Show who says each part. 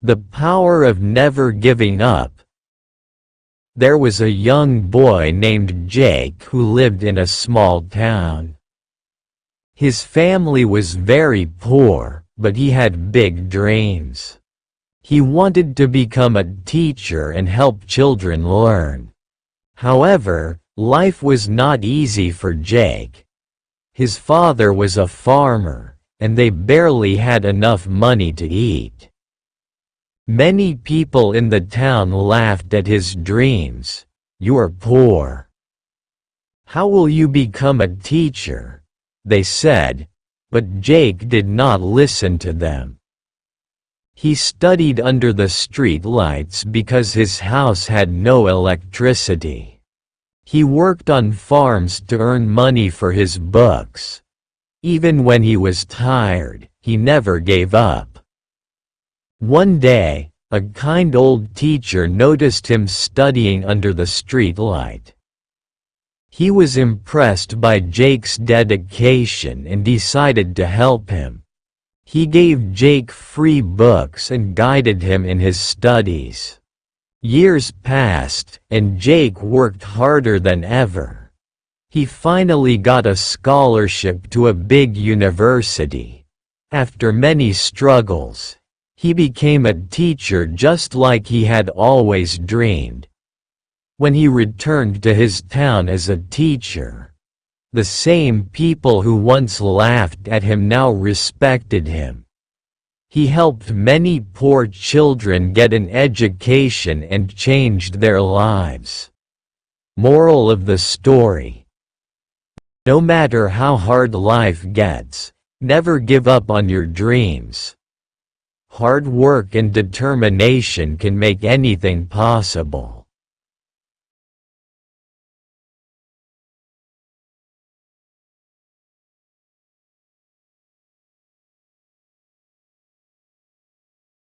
Speaker 1: The power of never giving up. There was a young boy named Jake who lived in a small town. His family was very poor, but he had big dreams. He wanted to become a teacher and help children learn. However, life was not easy for Jake. His father was a farmer, and they barely had enough money to eat. Many people in the town laughed at his dreams. "You're poor. How will you become a teacher?" they said, but Jake did not listen to them. He studied under the street lights because his house had no electricity. He worked on farms to earn money for his books. Even when he was tired, he never gave up. One day, a kind old teacher noticed him studying under the street light. He was impressed by Jake's dedication and decided to help him. He gave Jake free books and guided him in his studies. Years passed, and Jake worked harder than ever. He finally got a scholarship to a big university. After many struggles, he became a teacher just like he had always dreamed. When he returned to his town as a teacher, the same people who once laughed at him now respected him. He helped many poor children get an education and changed their lives. Moral of the story: no matter how hard life gets, never give up on your dreams. Hard work and determination can make anything possible.